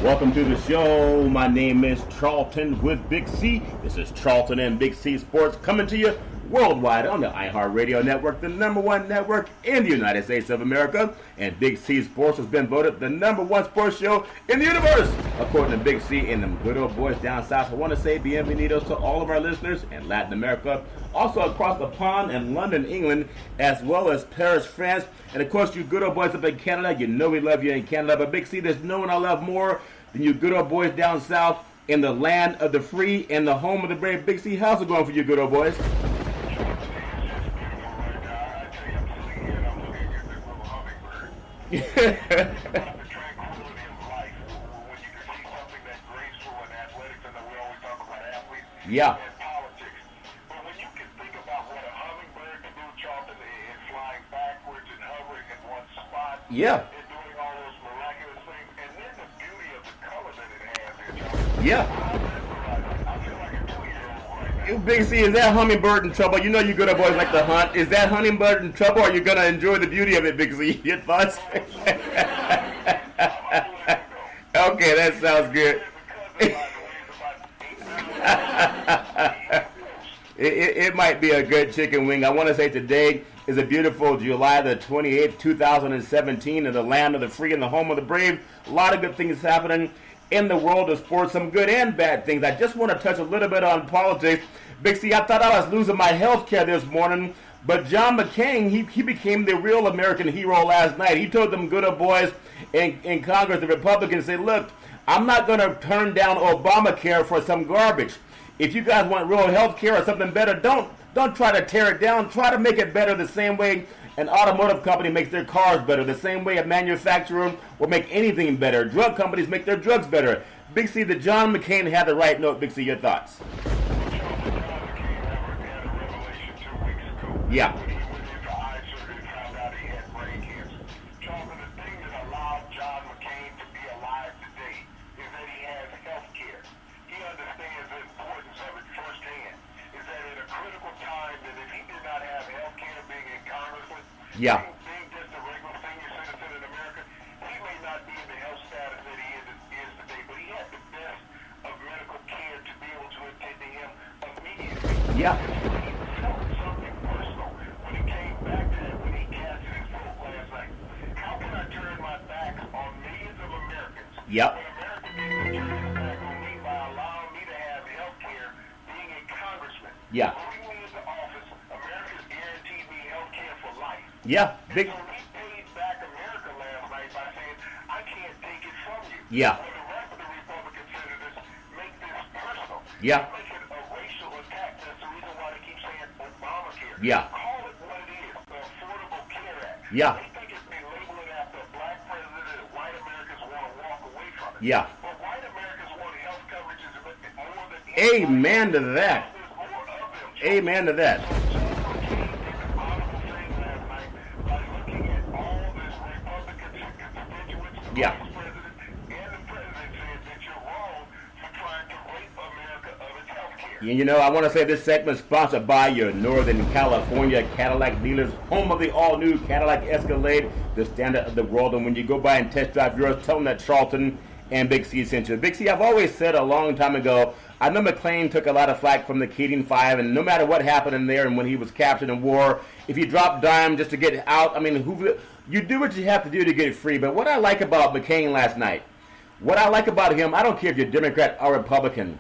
Welcome to the show. My name is Charlton with Big C. This is Charlton and Big C Sports coming to you worldwide on the iHeartRadio network, the number one network in the United States of America. And Big C Sports has been voted the number one sports show in the universe, according to Big C and them good old boys down south. I want to say bienvenidos to all of our listeners in Latin America, also across the pond in London, England, as well as Paris, France. And of course, you good old boys up in Canada, you know we love you in Canada. But Big C, there's no one I love more than you good old boys down south in the land of the free and the home of the brave. Big C, how's it going for you good old boys? Yeah. But when you can think about what a hummingbird can do, Charlton, in flying backwards and hovering in one spot, Yeah. and doing all those miraculous things, and then the beauty of the color that it has there, Charlton. Yeah. I feel like a 2-year-old right now. Big C, is that hummingbird in trouble? You know you good old boys like to hunt. Is that hummingbird in trouble, or are you going to enjoy the beauty of it, Big C? Your thoughts? Okay, that sounds good. It might be a good chicken wing. I want to say today is a beautiful July the 28th, 2017, in the land of the free and the home of the brave. A lot of good things happening in the world of sports, some good and bad things. I just want to touch a little bit on politics. Big C, I thought I was losing my health care this morning, but John McCain, he became the real American hero last night. He told them good old boys in Congress, the Republicans, say, look, I'm not going to turn down Obamacare for some garbage. If you guys want real health care or something better, don't try to tear it down. Try to make it better the same way an automotive company makes their cars better, the same way a manufacturer will make anything better. Drug companies make their drugs better. Big C, that John McCain had the right note. Big C, your thoughts? Yeah. Yeah. Being just a regular senior citizen in America, he may not be in the health status that he is today, but he had the best of medical care to be able to attend to him immediately. Yeah. He felt something personal when he came back to him, when he casted his vote last night. How can I turn my back on millions of Americans? Yep. When America didn't turn his back on me by allowing me to have health care, being a congressman. Yeah. Voting me into office, America's guaranteed me health care for life. Yeah. Big. So he paid back America last night by saying, I can't take it from you. Yeah. When the rest of the Republican senators make this personal. Yeah. They make it a racial attack. That's the reason why they keep saying Obamacare. Yeah. Call it what it is, the Affordable Care Act. Yeah. They think it's been labeled after a black president and white Americans want to walk away from it. Yeah. But white Americans want health coverage more than Amen to that. There's more of them. Amen to that. Yeah. You know, I want to say this segment is sponsored by your Northern California Cadillac dealers, home of the all-new Cadillac Escalade, the standard of the world. And when you go by and test drive yours, tell them that Charlton and Big C sent you. Big C, I've always said a long time ago, I know McLean took a lot of flack from the Keating Five, and no matter what happened in there and when he was captured in war, if you drop dime just to get out, I mean, you do what you have to do to get free. But what I like about McCain last night, what I like about him, I don't care if you're Democrat or Republican,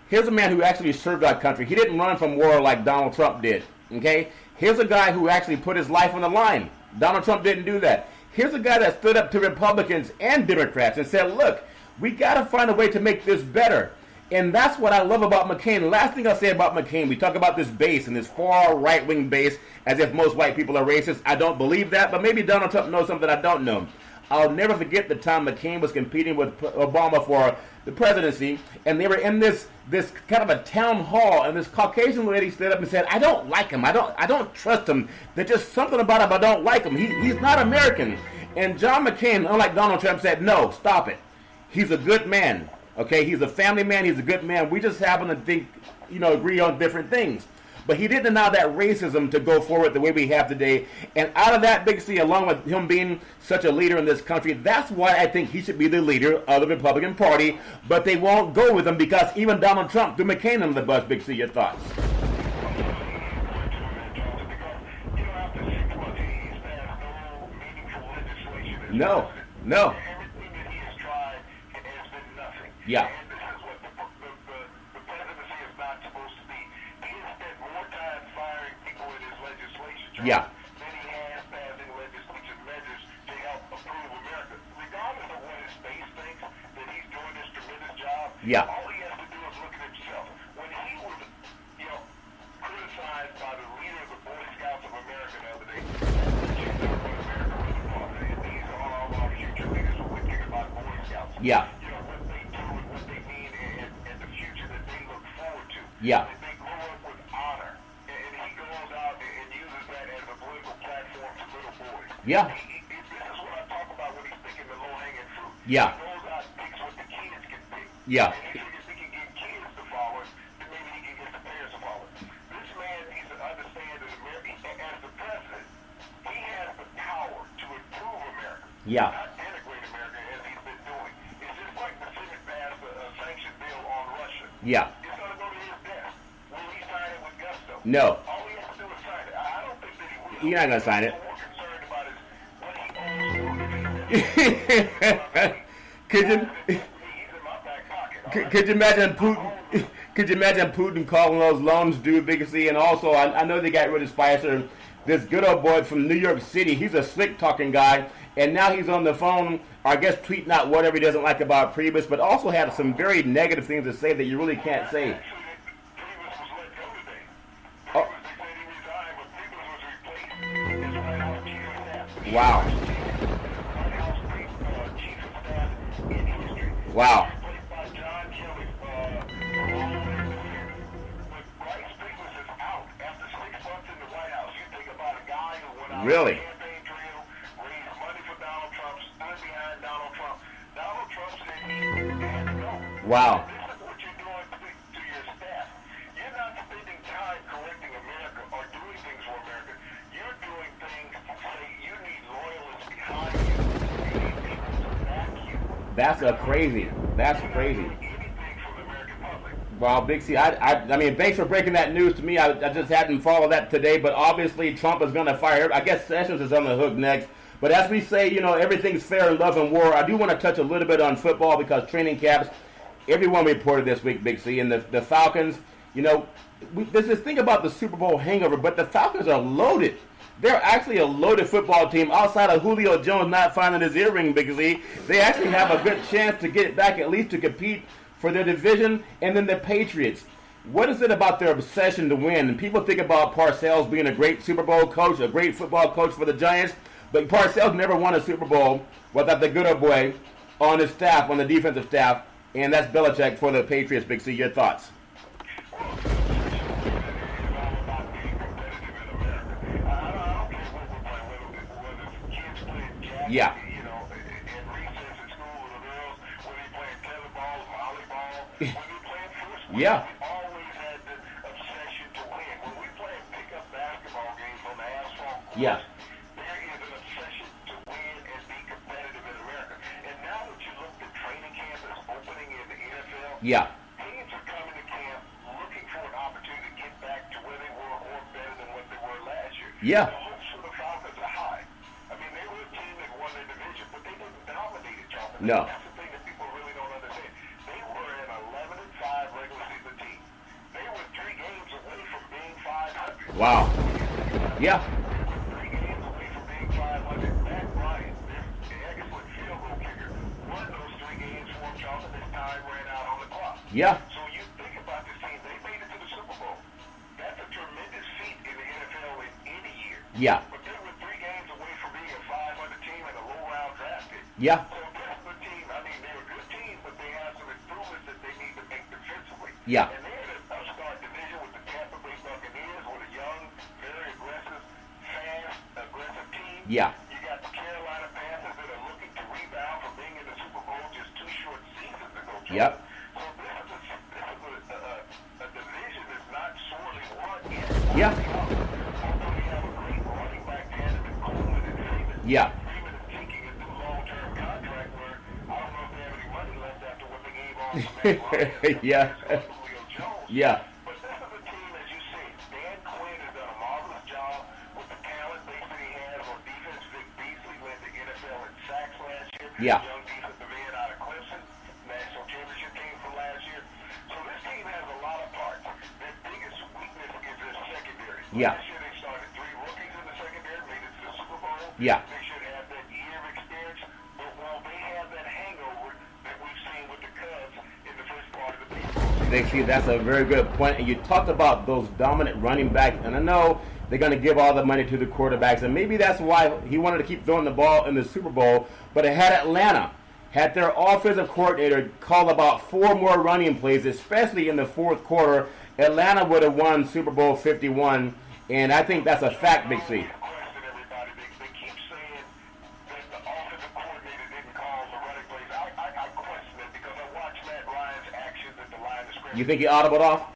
here's a man who actually served our country. He didn't run from war like Donald Trump did, okay? Here's a guy who actually put his life on the line. Donald Trump didn't do that. Here's a guy that stood up to Republicans and Democrats and said, look, we got to find a way to make this better. And that's what I love about McCain. Last thing I'll say about McCain, we talk about this base and this far right-wing base as if most white people are racist. I don't believe that, but maybe Donald Trump knows something I don't know. I'll never forget the time McCain was competing with Obama for the presidency, and they were in this kind of a town hall, and this Caucasian lady stood up and said, I don't like him. I don't trust him. There's just something about him I don't like him. He's not American. And John McCain, unlike Donald Trump, said, no, stop it. He's a good man. Okay, he's a family man. He's a good man. We just happen to think, agree on different things. but he didn't allow that racism to go forward the way we have today. And out of that, Big C, along with him being such a leader in this country, that's why I think he should be the leader of the Republican Party. But they won't go with him because even Donald Trump threw McCain under the bus. Big C, your thoughts? No. Everything that he has tried has been nothing. Yeah. And this is what the presidency is not supposed to be. He has spent more time firing people in his legislature Yeah. than he has passing legislative measures to help improve America. Regardless of what his base thinks that he's doing this tremendous job, Yeah. all he has to do is look at himself. When he was, criticized by the leader of the Boy Scouts of America the other day, Yeah. What they do and what they mean and the future that they look forward to. Yeah. That they grow up with honor. And he goes out and uses that as a political platform to little boys. Yeah. This is what I talk about when he's picking the low-hanging fruit. Yeah. He goes out and picks what the kids can pick. Yeah. And he figures he can get kids to follow it, then maybe he can get the parents to follow it. This man needs to understand that America, as the president, he has the power to improve America. Yeah. Not denigrate America as he's been doing. It's just like the Senate passed a sanction bill on Russia. Yeah. It's going to go to his desk. Will he sign it with gusto? No. All he has to do is sign it. I don't think that he will. You're not going to sign it. He's more concerned about is what he owes. Could you? He's in my back pocket. Could you imagine Putin? Could you imagine Putin calling those loans due, Big C? And also, I know they got rid of Spicer. This good old boy from New York City, he's a slick talking guy, and now he's on the phone, I guess tweeting out whatever he doesn't like about Priebus, but also had some very negative things to say that you really can't say. Priebus was let go today. Oh. Priebus, they said he resigned, but Priebus was replaced as White House Chief of Staff. Wow. White House Chief of Staff in history. Wow. Replaced by John Kelly. But Bryce Priebus is out after 6 months in the White House. You think about a guy who went out Really? on a campaign trail, raised money for Donald Trump, stood behind Donald Trump. Donald Trump said he had to go. Wow. This is what you're doing to your staff. You're not spending time correcting America or doing things for America. You're doing things to say you need loyalists behind you. You need people to back you. That's crazy. That's crazy. You're not doing anything for the American public. Well, Big C, I mean, thanks for breaking that news to me. I just hadn't followed that today, but obviously Trump is going to fire. I guess Sessions is on the hook next. But as we say, everything's fair in love and war. I do want to touch a little bit on football because training camps, everyone reported this week, Big C, and the Falcons, there's this thing about the Super Bowl hangover, but the Falcons are loaded. They're actually a loaded football team outside of Julio Jones not finding his earring, Big C. They actually have a good chance to get it back, at least to compete for their division. And then the Patriots. What is it about their obsession to win? And people think about Parcells being a great Super Bowl coach, a great football coach for the Giants, but Parcells never won a Super Bowl without the good old boy on his staff, on the defensive staff, and that's Belichick for the Patriots, Big C. Your thoughts? Yeah. Yeah. We always had the obsession to win. When we play pickup basketball games on the asphalt course, Yeah. there is an obsession to win and be competitive in America. And now that you look at training camp is opening in the NFL, Yeah. teams are coming to camp looking for an opportunity to get back to where they were or better than what they were last year. Yeah. The hopes for the Falcons are high. I mean, they were a team that won their division, but they didn't dominate each other. No. That's the thing that people really don't understand. They were an 11-5 regular season team. They were 3 games away from being 500. Wow. Yeah. 3 games away from being 500. Matt Bryant, their excellent field goal kicker, won those 3 games for them, Charles, and his time ran out on the clock. Yeah. So you think about this team, they made it to the Super Bowl. That's a tremendous feat in the NFL in any year. Yeah. But they were 3 games away from being a 500 team and a low-round draft pick. Yeah. So this is a team, I mean, they're a good team, but they have some improvements that they need to make defensively. Yeah. And they're in a upstart division with the Tampa Bay Buccaneers, with a young, very aggressive, fast, aggressive team. Yeah. You got the Carolina Panthers that are looking to rebound from being in the Super Bowl just 2 short seasons ago. Yep. So this is a division that's not sorely won yet. Yeah. Yeah. Yeah. Yeah. But this is a team, as you see, Dan Quinn has done a marvelous job with the talent base that he has on defense. Vic Beasley led the NFL in sacks last year. Yeah. Young defensive end out of Clemson, national championship team from last year. So this team has a lot of parts. Their biggest weakness is their secondary. Yeah. Last year they started 3 rookies in the secondary, made it to the Super Bowl. Yeah. They should have that year of experience. But while they have that hangover that we've seen with the Cubs in the first part of the season. They see that's a very good point. And you talked about those dominant running backs, and I know they're going to give all the money to the quarterbacks, and maybe that's why he wanted to keep throwing the ball in the Super Bowl. But it had Atlanta, had their offensive coordinator call about 4 more running plays, especially in the fourth quarter, Atlanta would have won Super Bowl 51, and I think that's a fact, Big C. You think he audibled off?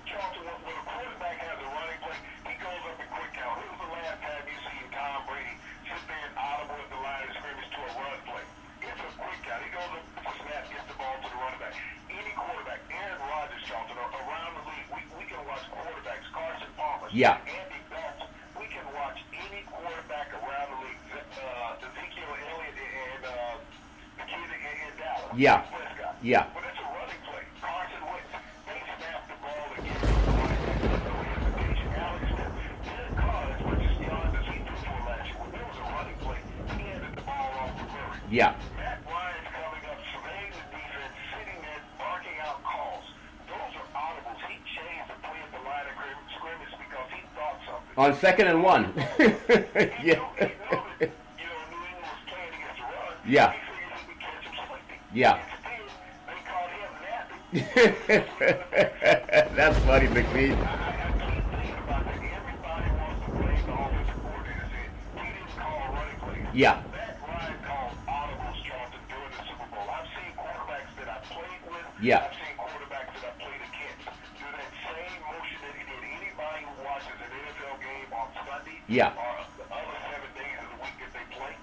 Charlton, when a quarterback has a running play, he goes up in quick count. When was the last time you seen Tom Brady sit there and audible at the line of scrimmage to a run play? It's a quick count. He goes up for snap, gets the ball to the running back. Any quarterback, Aaron Rodgers, Charlton, or around the league, we can watch quarterbacks, Carson Palmer, Yeah. Andy Dalton. We can watch any quarterback around the league, Ezekiel Elliott and the kid in Dallas. Yeah. Prescott. Yeah. But it's a running play. Carson Wentz, they snap the ball and give it to the running back. No hesitation. Alex Smith, Derek Carr, as much as yards as he threw for last year, when there was a running play, he handed the ball off to Murray. Yeah. Matt Ryan's coming up, surveying the defense, sitting there, barking out calls. Those are audibles. He changed the play at the line of scrimmage because he thought something. On 2nd and 1. He knew that, New England was playing against the run. Yeah. He figured he could catch him sleeping. Yeah. Instead, they caught him napping. That's funny, Big C. I keep thinking about that. Everybody wants to blame the offensive coordinator. Said he didn't call running plays. Yeah. Matt Ryan called audibles, Charlton, during the Super Bowl. I've seen quarterbacks that I played with. Yeah. I've seen quarterbacks that I played against do that same motion that he did. Anybody who watches an NFL game on Sunday Yeah. or the other 7 days of the week that they play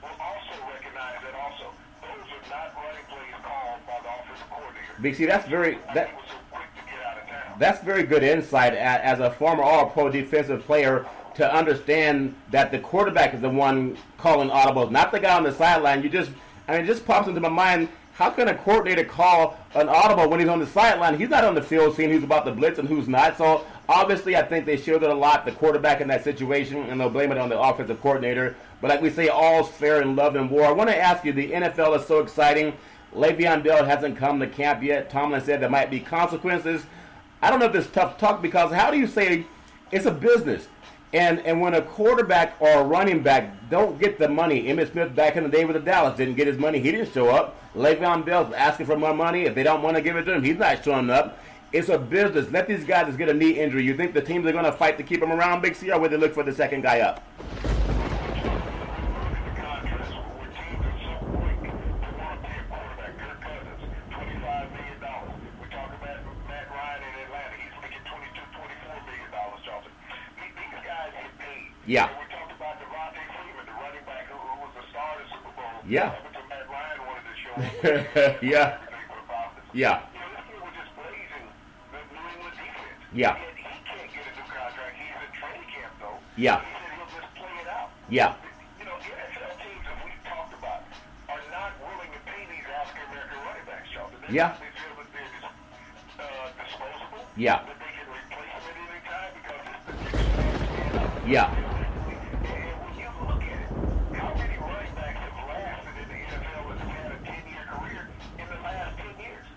will also recognize that also. Those are not running plays called by the offensive coordinator. Big C, that's very that. He was so quick to get out of town. That's very good insight as a former All-Pro defensive player to understand that the quarterback is the one calling audibles, not the guy on the sideline. It just pops into my mind, how can a coordinator call an audible when he's on the sideline? He's not on the field seeing who's about to blitz and who's not. So obviously I think they shielded a lot the quarterback in that situation, and they'll blame it on the offensive coordinator. But like we say, all's fair in love and war. I want to ask you, the NFL is so exciting. Le'Veon Bell hasn't come to camp yet. Tomlin said there might be consequences. I don't know if it's tough talk, because how do you say it's a business? And when a quarterback or a running back don't get the money, Emmitt Smith back in the day with the Dallas didn't get his money. He didn't show up. Le'Veon Bell's asking for more money. If they don't want to give it to him, he's not showing up. It's a business. Let these guys just get a knee injury. You think the teams are going to fight to keep him around, Big C, or will they look for the second guy up? Yeah. We talked about Devontae Freeman, the running back who was the star of the Super Bowl. Yeah. Up until Matt Ryan wanted to show up. Yeah. Yeah. You know, this kid was just blazing the New England defense. Yeah. Yet he can't get a new contract. He's in training camp, though. Yeah. He said he'll just play it out. Yeah. You know, NFL teams, as we've talked about, are not willing to pay these African-American running backs, Charlton. Yeah. They feel that they're disposable. Yeah. That they can replace them at any time because it's the next stand up. Yeah.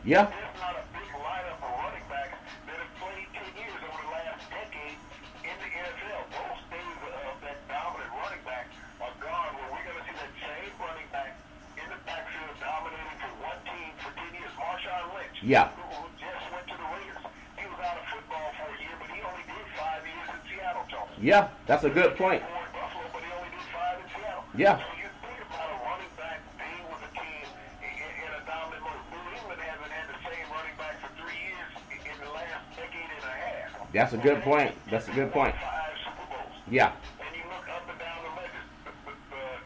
Yeah. There's not a big lineup of running backs that have played 10 years over the last decade in the NFL. Those days of that dominant running back are gone, where we're going to see that same running back in the backfield dominating for one team for 10 years. Marshawn Lynch, Yeah. who just went to the Raiders. He was out of football for a year, but he only did 5 years in Seattle, Charles. Yeah. That's a good point. He was in Buffalo, but he only did 5 in Seattle. Yeah. So you think about a running back being with a team in a dominant mode. New England hasn't had the same running back for 3 years in the last decade and a half. That's a good point. That's a good point. 5 Super Bowls. Yeah. And you look up and down the list. The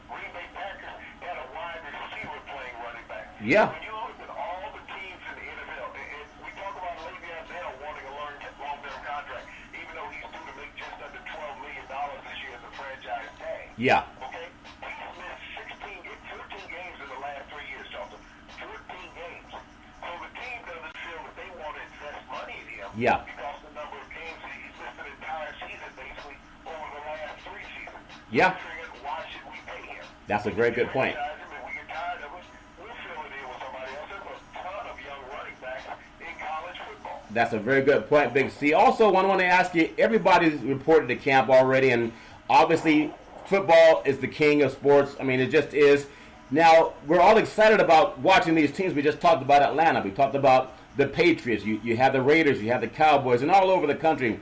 Green Bay Packers had a wide receiver playing running back. Yeah. When you look at all the teams in the NFL, and we talk about Le'Veon Bell wanting a long-term contract, even though he's due to make just under $12 million this year as a franchise tag. Yeah. Okay? He's missed 14 games in the last 3 years, Charlton. 14 games. So the team doesn't feel that they want to invest money in him. Yeah. Because the number of games he's missed an entire season, basically, over the last 3 seasons. Yeah. Why should we pay him? That's a very good point. We get tired of it. We'll fill it in with somebody else. There's a ton of young running backs in college football. That's a very good point, Big C. Also, I want to ask you, everybody's reported to camp already, and obviously football is the king of sports. I mean, it just is. Now, we're all excited about watching these teams. We just talked about Atlanta. We talked about the Patriots. You have the Raiders. You have the Cowboys, and all over the country.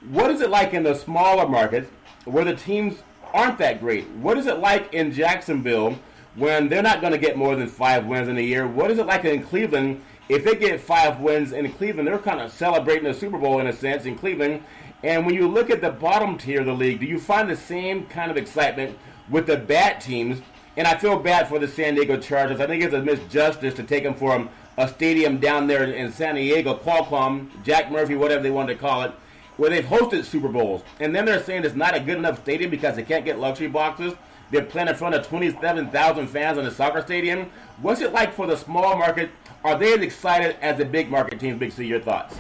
What is it like in the smaller markets where the teams aren't that great? What is it like in Jacksonville when they're not going to get more than 5 wins in a year? What is it like in Cleveland? If they get 5 wins in Cleveland, they're kind of celebrating the Super Bowl in a sense in Cleveland. And when you look at the bottom tier of the league, do you find the same kind of excitement with the bad teams? And I feel bad for the San Diego Chargers. I think it's a misjustice to take them from a stadium down there in San Diego, Qualcomm, Jack Murphy, whatever they wanted to call it, where they've hosted Super Bowls. And then they're saying it's not a good enough stadium because they can't get luxury boxes. They're playing in front of 27,000 fans in a soccer stadium. What's it like for the small market? Are they as excited as the big market teams? Big C, your thoughts?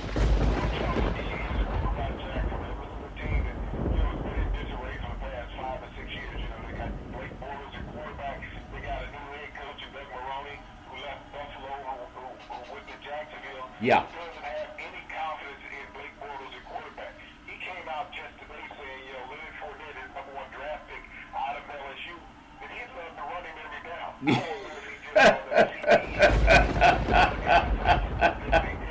Yeah. Doesn't have any confidence in Blake Bortles at quarterback. He came out just today saying, Leonard Fournette is number 1 draft pick out of LSU, and he'd love to run him every down. I don't know if he just saw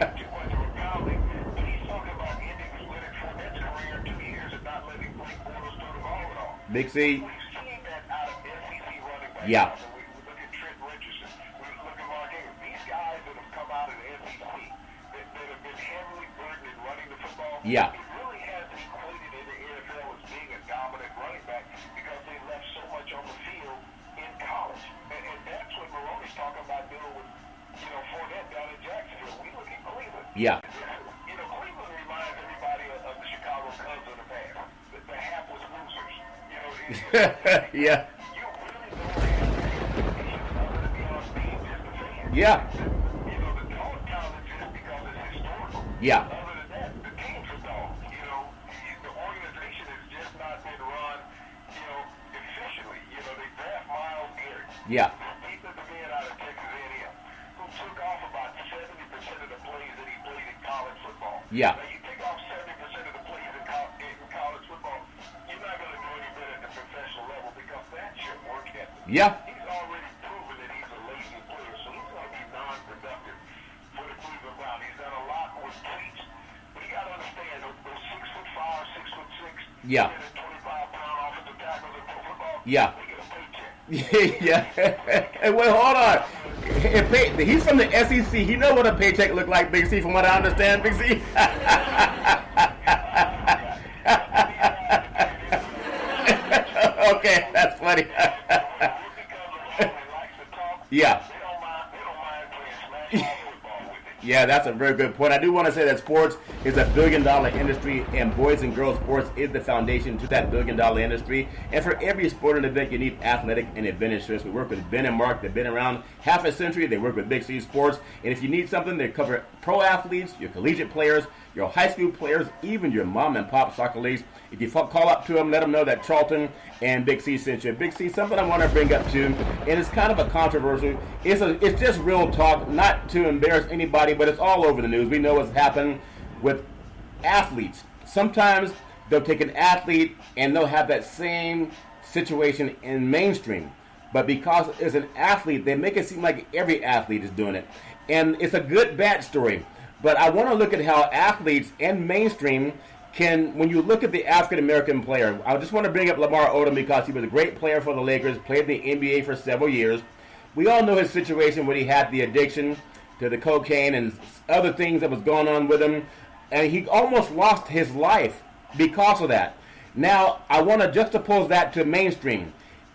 that too much of a penalty, but he's talking about ending Leonard Fournette's career in 2 years and not letting Blake Bortles throw the ball at all. Big C. We've seen that out of SEC running backs. Yeah. We look at Trent Richardson. We look at Mark Ingram. These guys that have come out of the SEC that have been heavily burdened in running the football. Yeah. It really hasn't equated in the NFL as being a dominant running back because they left so much on the field in college. And that's what Maroney's talking about doing with, Fournette down in Jacksonville. We look at Cleveland. Yeah. Cleveland reminds everybody of the Chicago Cubs of the past. The hapless losers. Yeah. You really don't have any expectations other than be on stage as the fan. Yeah. The dog count is just because it's historical. Yeah. Other than that, the team's a dog. The organization has just not been run, efficiently. They draft Myles Garrett. Yeah. Defensive end out of Texas A&M, who took off about 70% of the plays that he played in college football. Yeah. Now, you take off 70% of the plays in college football, you're not going to do any better at the professional level because that's your work ethic. Yeah. He's already proven that he's a lazy player, so he's going to be non-productive for the Cleveland Browns. He's done a lot with tweaks, but you got to understand those 6'5", 6'6", Yeah. 25-pound offensive tackles in pro football. Yeah. They get a paycheck. Yeah. Hey, well, hold on. He's from the SEC. He know what a paycheck look like, Big C, from what I understand, Big C. Okay, that's funny. Yeah. Yeah, that's a very good point. I do want to say that sports is a billion-dollar industry, and boys and girls sports is the foundation to that billion-dollar industry. And for every sporting event, you need athletic and event insurance. We work with Ben and Mark. They've been around half a century. They work with Big C Sports. And if you need something, they cover pro athletes, your collegiate players, your high school players, even your mom and pop soccer leagues. If you call up to them, let them know that Charlton and Big C sent you. Big C, something I want to bring up too, and it's kind of a controversial. It's just real talk, not to embarrass anybody, but it's all over the news. We know what's happened with athletes. Sometimes they'll take an athlete and they'll have that same situation in mainstream. But because it's an athlete, they make it seem like every athlete is doing it. And it's a good, bad story. But I want to look at how athletes and mainstream can, when you look at the African-American player, I just want to bring up Lamar Odom because he was a great player for the Lakers, played in the NBA for several years. We all know his situation when he had the addiction to the cocaine and other things that was going on with him. and he almost lost his life because of that. Now, I want to juxtapose that to mainstream.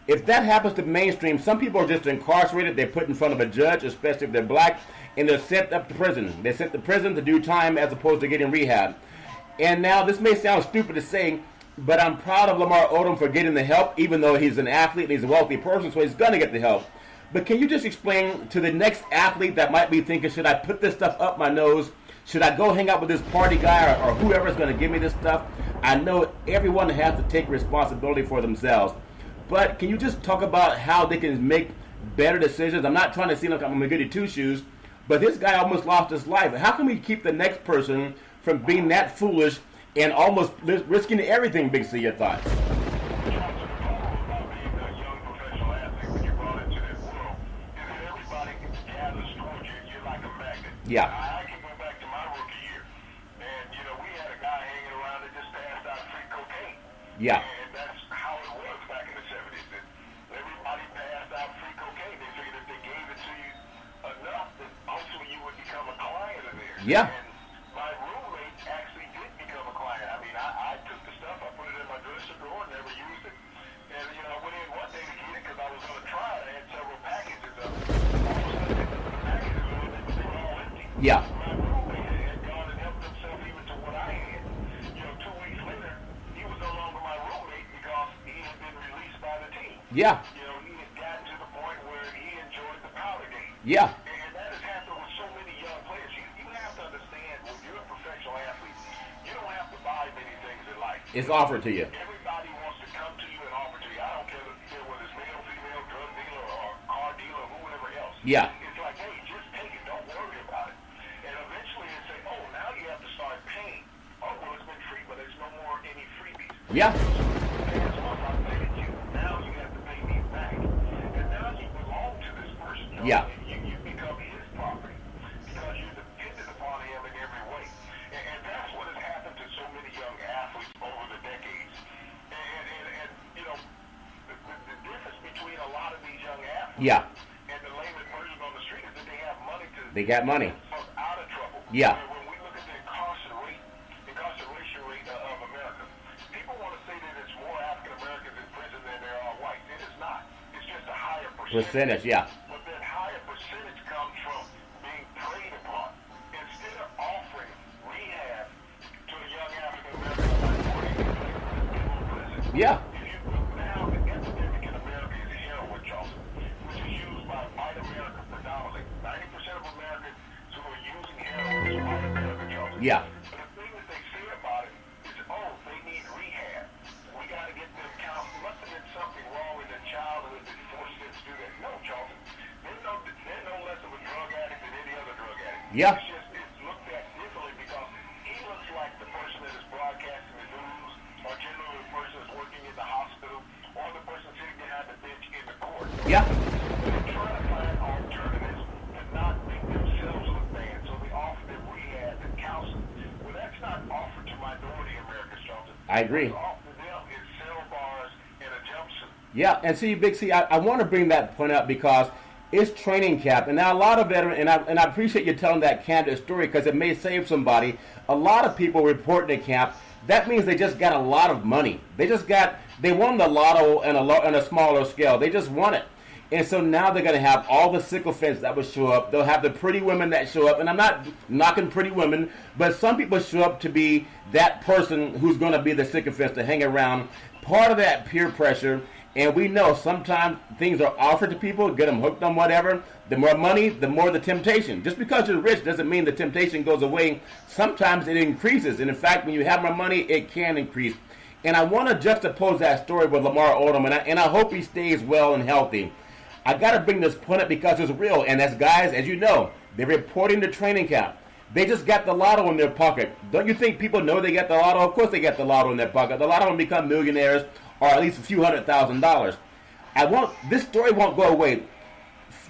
If that happens to mainstream, some people are just incarcerated. They're put in front of a judge, especially if they're black, and they're sent up to prison. They're sent to prison to do time as opposed to getting rehab. And now, this may sound stupid to say, but I'm proud of Lamar Odom for getting the help, even though he's an athlete and he's a wealthy person, so he's going to get the help. But can you just explain to the next athlete that might be thinking, should I put this stuff up my nose? Should I go hang out with this party guy or whoever's going to give me this stuff? I know everyone has to take responsibility for themselves. But can you just talk about how they can make better decisions? I'm not trying to seem like I'm a goody two-shoes, but this guy almost lost his life. How can we keep the next person from being that foolish and almost risking everything, Big C? Your thoughts? Yeah. I can go back to my rookie year, and we had a guy hanging around that just passed out free cocaine. Yeah. And that's how it was back in the 70s. That everybody passed out free cocaine. They figured if they gave it to you enough, that hopefully you would become a client of theirs. Yeah. And my roommate actually did become a client. I mean, I took the stuff, I put it in my dresser drawer, never used it. And I went in one day to get it because I was going to try it. I had several packages of it. All of a sudden, the packages were in, they were all empty. Yeah. My roommate had gone and helped himself even to what I had. 2 weeks later, he was no longer my roommate because he had been released by the team. Yeah. He had gotten to the point where he enjoyed the powder game. Yeah. And that has happened with so many young players. You have to understand, when you're a professional athlete, you don't have to buy many things in life. It's offered to you. Everybody wants to come to you and offer to you. I don't care whether it's male, female, drug dealer, or car dealer, or whoever else. Yeah. It's like, hey, just take it. Don't worry about it. And eventually they say, oh, now you have to start paying. Oh, well, it's been free, but there's no more any freebies. Yeah. Past month I paid you. Now you have to pay me back. And now you belong to this person. Yeah. You become his property because you're dependent upon him in every way. And that's what has happened to so many young athletes over the decades. And the difference between a lot of these young athletes Yeah. and the layman person on the street is that they have money to They got money. get out of trouble. Yeah. When we look at the incarceration rate of America, people want to say that it's more African Americans in prison than there are whites. It is not. It's just a higher Percentage, yeah. But that higher percentage comes from being preyed upon. Instead of offering rehab to a young African American minority, people in prison. Yeah. Now the epidemic in America is heroin, Charleston, which is used by white America predominantly. 90% of Americans who are using heroin is white America, Charleston. Yeah. But the thing that they say about it is, oh, they need rehab. We got to get them counseling. Must have been something wrong in their childhood that forced them to do that. No, Charleston. They're no less of a drug addict than any other drug addict. Yeah. It's looked at differently because he looks like the person that is broadcasting the news, or generally the person that's working in the hospital, or the person sitting behind the bench in the court. Yeah. They're trying to find alternatives to not make themselves look bad, so they offer them rehab and counseling. Well, that's not offered to minority Americans, Charleston. I agree. What's offered to them is cell bars and a jumpsuit. Yeah, and see, Big C, I want to bring that point up because it's training camp, and now a lot of veterans, and I appreciate you telling that candid story because it may save somebody. A lot of people reporting to camp. That means they just got a lot of money. They won the lotto on a smaller scale. They just won it. And so now they're going to have all the sycophants that will show up. They'll have the pretty women that show up. And I'm not knocking pretty women, but some people show up to be that person who's going to be the sycophants to hang around. Part of that peer pressure. And we know sometimes things are offered to people, get them hooked on whatever. The more money, the more the temptation. Just because you're rich doesn't mean the temptation goes away. Sometimes it increases. And in fact, when you have more money, it can increase. And I want to juxtapose that story with Lamar Odom, and I hope he stays well and healthy. I got to bring this point up because it's real. And as guys, as you know, they're reporting to training camp. They just got the lotto in their pocket. Don't you think people know they got the lotto? Of course they got the lotto in their pocket. A lot of them become millionaires or at least a few $100,000. This story won't go away.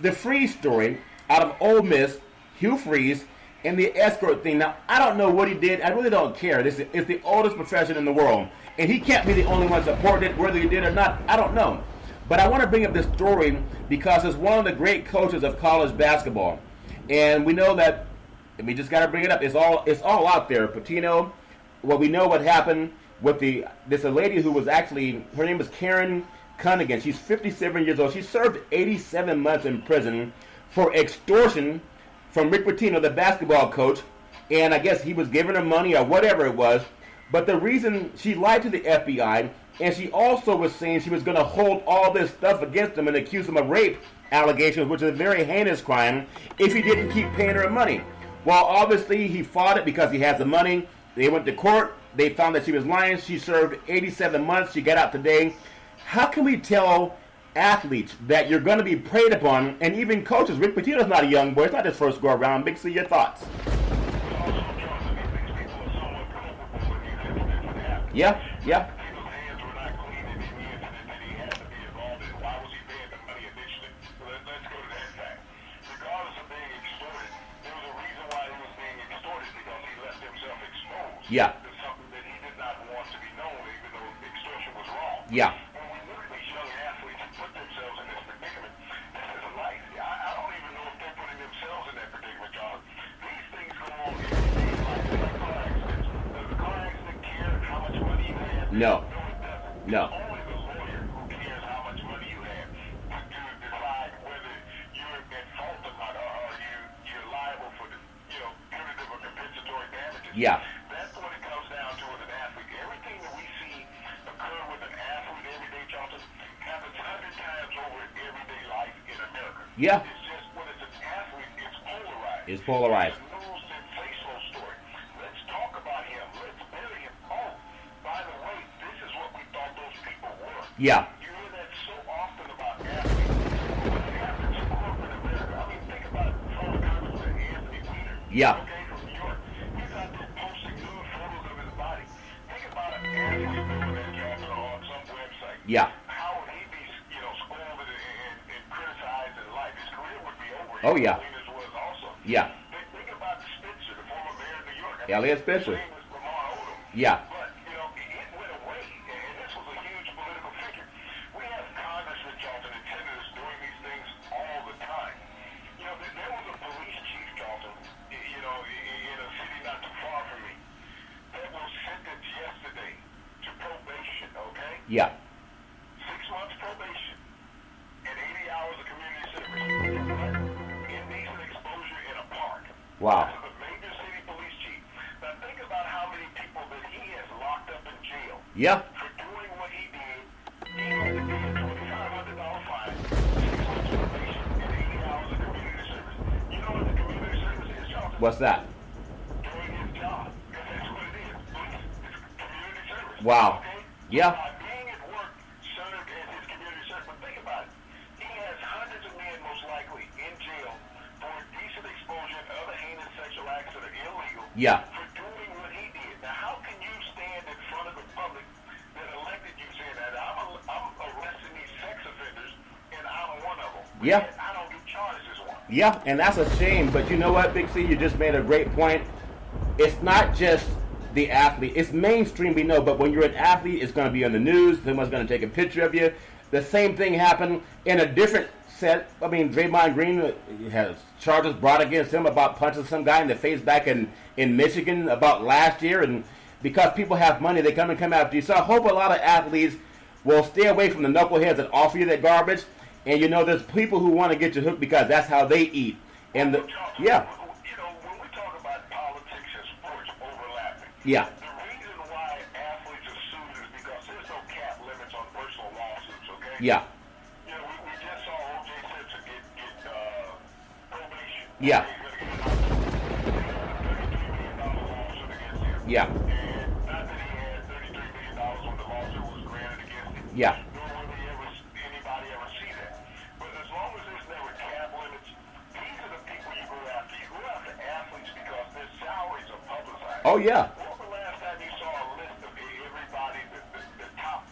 The Freeze story out of Ole Miss, Hugh Freeze, and the escort thing. Now, I don't know what he did. I really don't care. This is the oldest profession in the world. And he can't be the only one supporting it, whether he did or not. I don't know. But I want to bring up this story because it's one of the great coaches of college basketball. And we know that And we just got to bring it up. It's all out there. Patino, well, we know what happened with this a lady who was actually, her name was Karen Cunningham. She's 57 years old. She served 87 months in prison for extortion from Rick Pitino, the basketball coach, and I guess he was giving her money or whatever it was. But the reason she lied to the FBI, and she also was saying she was going to hold all this stuff against him and accuse him of rape allegations, which is a very heinous crime, if he didn't keep paying her money. Well, obviously, he fought it because he has the money. They went to court. They found that she was lying. She served 87 months. She got out today. How can we tell athletes that you're going to be preyed upon, and even coaches? Rick Pitino's not a young boy. It's not his first go-around. Big C, your thoughts? Yeah, yeah. Yeah. Something that he did not want to be known, even though extortion was wrong. Yeah. When we look at these young athletes who put themselves in this predicament, this is life. I don't even know if they're putting themselves in that predicament, John. These things go on every day in life. They're like car accidents. Does the car accident care how much money you have? No. No, it doesn't. No. It's only the lawyer who cares how much money you have to decide whether you're at fault or not, or you're liable for the, punitive or compensatory damages. Yeah. That's what it comes down to with an athlete. Everything that we see occur with an athlete every day, Johnson, happens 100 times over in everyday life in America. Yeah. It's just when it's an athlete, it's polarized. It's polarized. It's a news sensational story. Let's talk about him. Let's bury him. Oh, by the way, this is what we thought those people were. Yeah. You hear that so often about athletes. What happens in corporate America? I mean, think about former Congressman Anthony Weiner. Yeah. Okay, from New York. He's out there posting nude photos of his body. Think about an athlete doing that, Johnson, on some website. Yeah. How would he be, scolded and criticized in life? His career would be over. Oh, yeah. As was also. Yeah. Think about Spencer, the former mayor of New York. Elliot Spencer. His name was Lamar Odom. Yeah. But, it went away, and this was a huge political figure. We have Congressman Johnson and senators doing these things all the time. There was a police chief, Johnson, in a city not too far from me, that was sentenced yesterday to probation, okay? Yeah. 6 months probation and 80 hours of community service. Indecent exposure in a park. Wow. This is a major city police chief. Now think about how many people that he has locked up in jail. Yeah. For doing what he did. He had to pay a $2,500 fine, 6 months probation, and 80 hours of community service. You know what the community service is, Charles? What's that? Doing his job. Because that's what it is. It's community service. Wow. Okay? Yeah. Being at work served as his community service. But think about it. He has hundreds of men, most likely, in jail for indecent exposure and other heinous sexual acts that are illegal. Yeah. For doing what he did. Now, how can you stand in front of the public that elected you saying that I'm arresting these sex offenders and I'm one of them? Yeah. And I don't get charged as one. Yeah, and that's a shame. But you know what, Big C? You just made a great point. It's not just the athlete. It's mainstream, we know. But when you're an athlete, it's going to be on the news. Someone's going to take a picture of you. The same thing happened in a different set. I mean, Draymond Green has charges brought against him about punching some guy in the face back in Michigan about last year. And because people have money, they come after you. So I hope a lot of athletes will stay away from the knuckleheads that offer you that garbage. And there's people who want to get you hooked because that's how they eat. And yeah. When we talk about politics and sports overlapping, Yeah. the reason why athletes are sued is because there's no cap limits on personal lawsuits, okay? Yeah. We just saw O.J. Simpson get probation. Yeah. He's going to get a $33 million lawsuit against him. Yeah. And not that he had $33 million when the lawsuit was granted against him. Yeah. Nor will anybody ever see that. But as long as there's never cap limits, these are the people you go after. You go after athletes because their salaries are publicized. Oh, yeah. When was the last time you saw a list of everybody, the top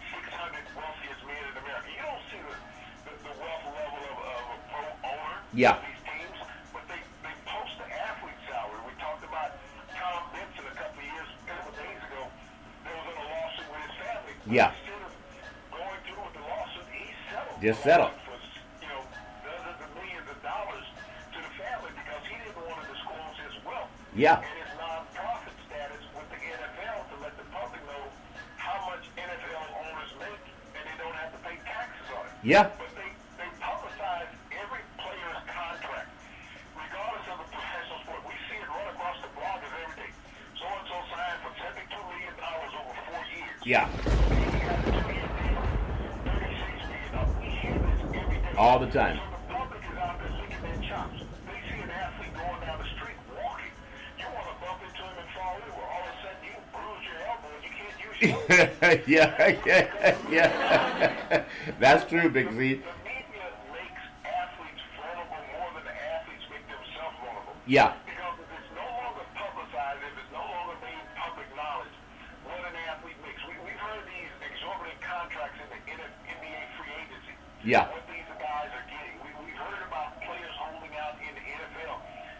600 wealthiest men in America? You don't see the wealth level of a pro owner Yeah. of these teams, but they post the athlete salary. We talked about Tom Benson a couple of days ago. There was in a lawsuit with his family. Yeah. Instead of going through with the lawsuit, he settled. Just settled. For, dozens of millions of dollars to the family because he didn't want to disclose his Yeah. and its non-profit status with the NFL to let the public know how much NFL owners make, and they don't have to pay taxes on it. Yeah. But they publicize every player's contract, regardless of the professional sport. We see it run across the bloggers every day. So-and-so signed for $72 million over 4 years. Yeah. He got a 2-year deal, $36 million. We hear this every day. All the time. So the public is out there licking their chops. They see an athlete going down the street walking. You want to bump into him and fall over. All of a sudden, you bruise your elbow and you can't use your elbow. yeah. That's true, Big Z. The media makes athletes vulnerable more than the athletes make themselves vulnerable. Yeah. Because if it's no longer publicized, if it's no longer made public knowledge, what an athlete makes. We've heard these exorbitant contracts in the NBA free agency. Yeah. What these guys are getting. We've heard about players holding out in the NFL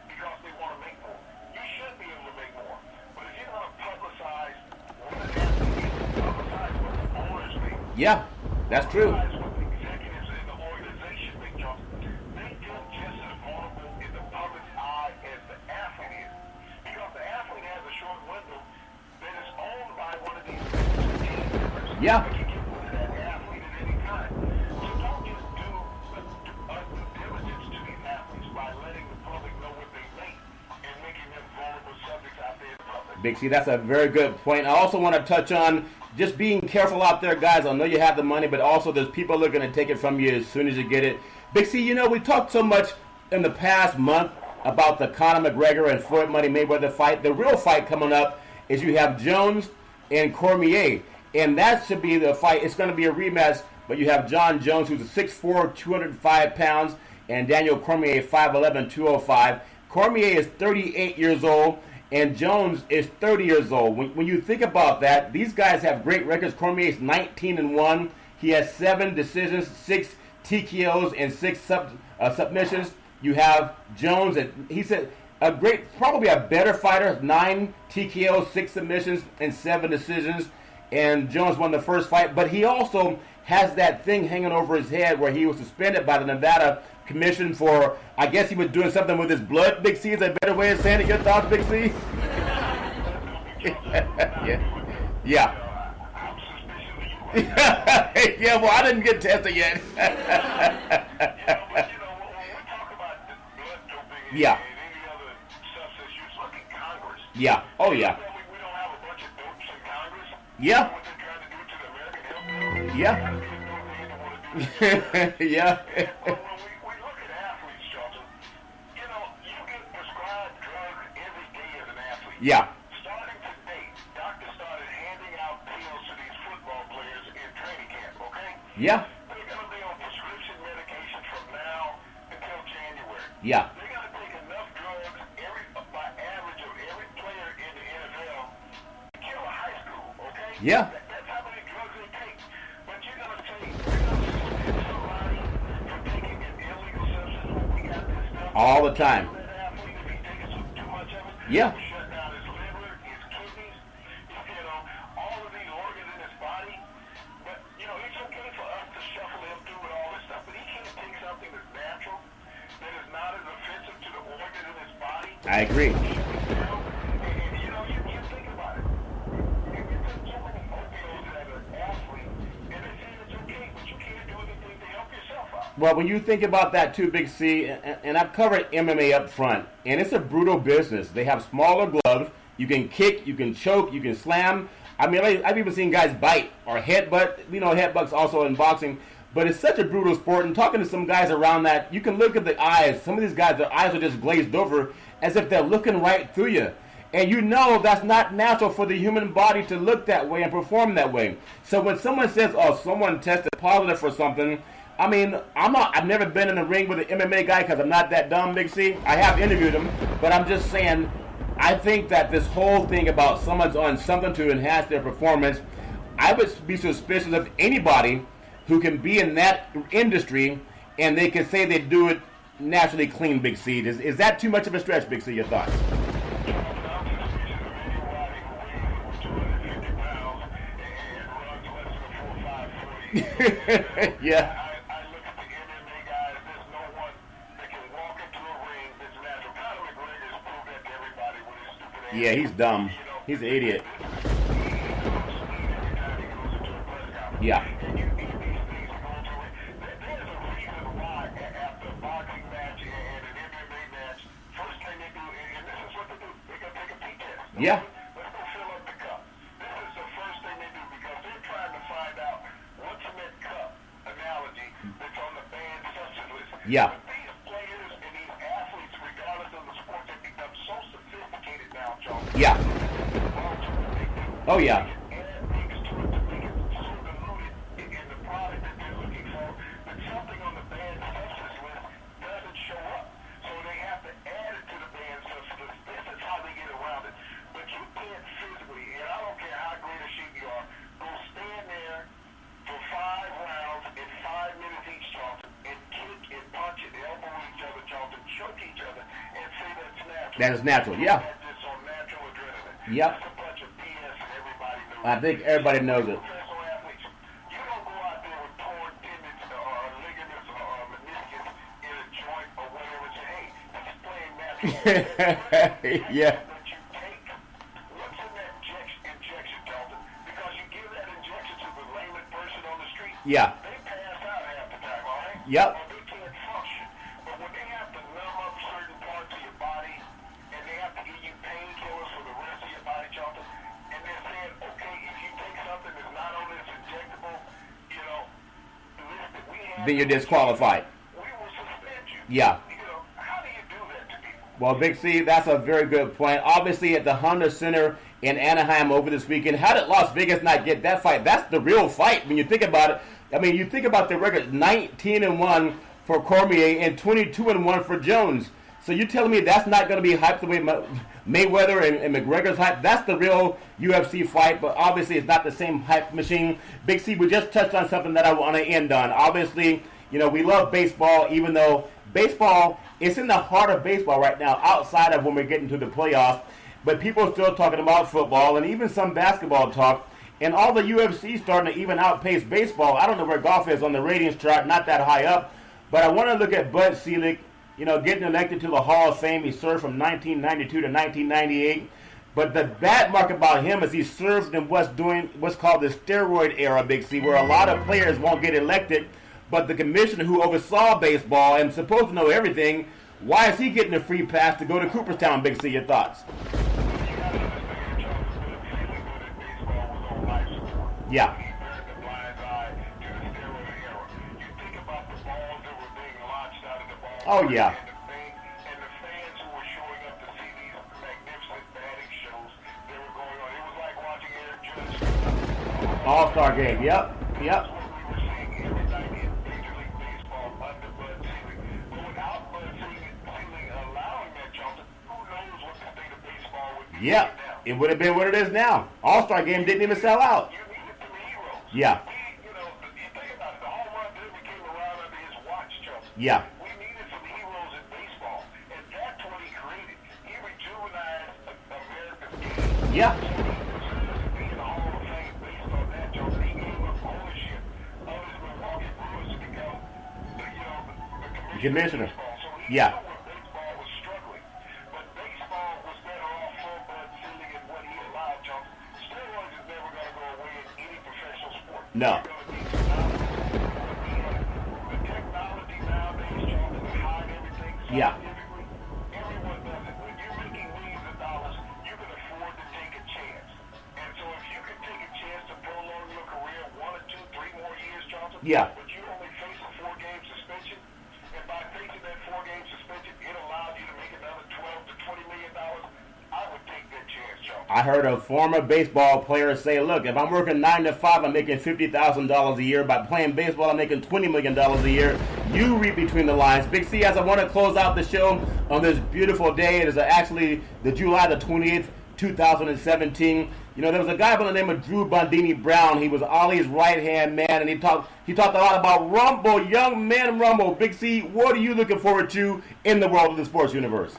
because they want to make more. You should be able to make more. But if you're going to publicize what an athlete makes, publicize what the owners make. Yeah. That's true. Publicize what the executives in the organization make, Charles. They feel just as vulnerable in the public's eye as the athlete is. Because the athlete has a short window that is owned by one of these team members. Yeah. But you can lose that athlete at any time. So don't just do undue diligence to these athletes by letting the public know what they make and making them vulnerable subjects out there in the public. Big C, that's a very good point. I also want to touch on just being careful out there, guys. I know you have the money, but also there's people that are going to take it from you as soon as you get it. Big C, we talked so much in the past month about the Conor McGregor and Floyd Money Mayweather fight. The real fight coming up is you have Jones and Cormier, and that should be the fight. It's going to be a rematch, but you have John Jones, who's a 6'4", 205 pounds, and Daniel Cormier, 5'11", 205. Cormier is 38 years old, and Jones is 30 years old. When you think about that, these guys have great records. Cormier is 19-1. He has 7 decisions, 6 TKOs, and 6 submissions. You have Jones, and he said probably a better fighter, 9 TKOs, 6 submissions, and 7 decisions. And Jones won the first fight, but he also has that thing hanging over his head where he was suspended by the Nevada Commission for, I guess he was doing something with his blood. Big C is a better way of saying it. Your thoughts, Big C? Yeah. Yeah, well, I didn't get tested yet. Yeah. Yeah. Oh, yeah. Yeah. Yeah. Yeah. Yeah. Starting today, doctors started handing out pills to these football players in training camp, okay? Yeah. They're going to be on prescription medication from now until January. Yeah. They're going to take enough drugs by average of every player in the NFL to kill a high school, okay? Yeah. That's how many drugs they take. But you're going to suspend somebody for taking an illegal substance when we got this stuff. All the time. That athlete, if he takes too much of it, Yeah. shut down his liver, his kidneys, all of these organs in his body. But, it's okay for us to shuffle him through with all this stuff, but he can't take something that's natural, that is not as offensive to the organs in his body. I agree. And, you think about it. You took so many opioids as an athlete, and they say it's okay, but you can't do anything to help yourself out. Well, when you think about that too, Big C, and I've covered MMA up front, and it's a brutal business. They have smaller gloves. You can kick, you can choke, you can slam. I mean, I've even seen guys bite or headbutt. Headbutts also in boxing. But it's such a brutal sport. And talking to some guys around that, you can look at the eyes. Some of these guys, their eyes are just glazed over as if they're looking right through you. And that's not natural for the human body to look that way and perform that way. So when someone says, oh, someone tested positive for something, I mean, I've never been in a ring with an MMA guy because I'm not that dumb, Big C. I have interviewed him, but I'm just saying, I think that this whole thing about someone's on something to enhance their performance, I would be suspicious of anybody who can be in that industry and they can say they do it naturally clean, Big C. Is that too much of a stretch, Big C? Your thoughts? Yeah. I look at the MMA guys, there's no one that can walk into a ring that's natural. Conor McGregor has proved that to everybody with his Yeah, he's dumb. He's an idiot. Yeah. And you get these things going through it. There's a reason why after a boxing match and an MMA match, first thing they do, and this is what they do, they're going to take a pee test. Yeah. Let's go fill up the cup. This is the first thing they do because they're trying to find out what's in that cup analogy that's on the banned substance list. Yeah. But these players and these athletes, regardless of the sport, have become so sophisticated now, John. Yeah. Oh, yeah. That is natural, yeah. Yep. I think everybody knows it. Yeah. Yeah. They pass out half the time, all right? Yep. Or they can't function. But when they have to numb up certain parts of your body, and they have to give you painkillers for the rest of your body, Jonathan, and they're saying, okay, if you take something that's not on this injectable, you know, list that we have, Then you're disqualified. we will suspend you. Yeah. You know, how do you do that to people? Well, Big C, that's a very good point. Obviously, at the Honda Center in Anaheim over this weekend, how did Las Vegas not get that fight? That's the real fight when you think about it. I mean, you think about the record, 19-1 for Cormier and 22-1 for Jones. So you're telling me that's not going to be hyped the way Mayweather and McGregor's hype? That's the real UFC fight, but obviously it's not the same hype machine. Big C, we just touched on something that I want to end on. Obviously, you know, we love baseball, even though baseball is in the heart of baseball right now, outside of when we're getting to the playoffs. But people are still talking about football and even some basketball talk. And all the UFC starting to even outpace baseball. I don't know where golf is on the ratings chart, not that high up. But I want to look at Bud Selig, you know, getting elected to the Hall of Fame. He served from 1992 to 1998. But the bad mark about him is he served in what's called the steroid era, Big C, where a lot of players won't get elected. But the commissioner who oversaw baseball and supposed to know everything, why is he getting a free pass to go to Cooperstown, Big C? Your thoughts? Yeah. Oh, yeah. And the fans who were showing up to see these magnificent batting shows that were going on. It was like watching Eric Judge. All-Star game. Yep. We were seeing every night in Major League Baseball under Bud Selig. But without Bud Selig allowing that, Jonathan, who knows what the state of baseball would be Yep. right now. It would have been what it is now. All-Star game didn't even sell out. You needed some heroes. Yeah. You know, you think about it, the home run derby came around under his watch, Jonathan. Yeah. We needed some heroes in baseball, and that's what he created. He rejuvenized America's game. Yeah. So he deserves to be in the Hall of Fame based on that, Jonathan. He gave up ownership of his Milwaukee Brewers to become, the commissioner. Commissioner. of baseball. So he Yeah. knew where baseball was struggling. But baseball was better off for Bud Selig and what he allowed, Jonathan. Steroids is never going to go away in any professional sport. No. You're going to need some knowledge. The technology nowadays, Jonathan, to hide everything Yeah. scientifically, everyone does it. When you're making millions of dollars, you can afford to take a chance. And so if you can take a chance to prolong your career 1 or 2, 3 more years, Jonathan, Yeah. but you only face a 4-game suspension, and by facing that 4-game suspension, it allows you to make another $12 to $20 million. I would take that chance, Jonathan. I heard a former baseball player say, look, if I'm working 9 to 5, I'm making $50,000 a year. By playing baseball, I'm making $20 million a year. You read between the lines. Big C, as I want to close out the show on this beautiful day, it is actually the July the 28th, 2017. You know, there was a guy by the name of Drew Bondini Brown. He was Ollie's right-hand man, and he talked a lot about Rumble, young man Rumble. Big C, what are you looking forward to in the world of the sports universe?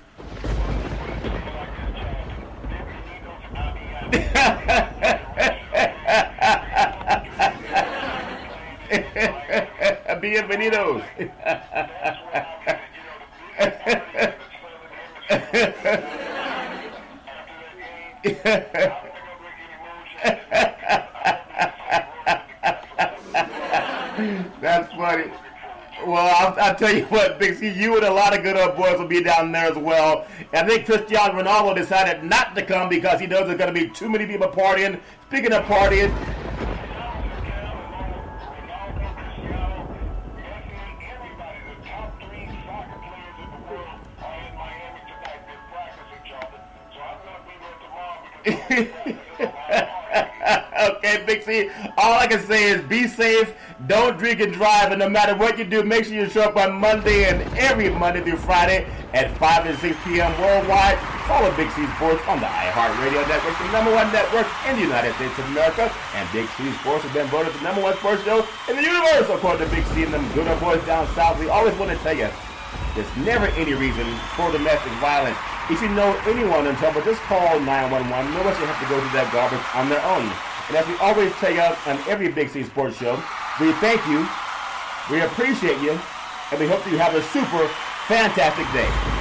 Bienvenidos. That's funny. Well, I'll tell you what, Big C, you and a lot of good old boys will be down there as well. And I think Cristiano Ronaldo decided not to come because he knows there's going to be too many people partying. Speaking of partying, okay, Big C, all I can say is be safe, don't drink and drive, and no matter what you do, make sure you show up on Monday and every Monday through Friday at 5 and 6 p.m. worldwide. Follow Big C Sports on the iHeartRadio network, the #1 network in the United States of America. And Big C Sports has been voted the #1 sports show in the universe, according to Big C and them good old boys down south. We always want to tell you, there's never any reason for domestic violence. If you know anyone in trouble, just call 911. No one should have to go through that garbage on their own. And as we always tell you on every Big C Sports show, we thank you, we appreciate you, and we hope that you have a super fantastic day.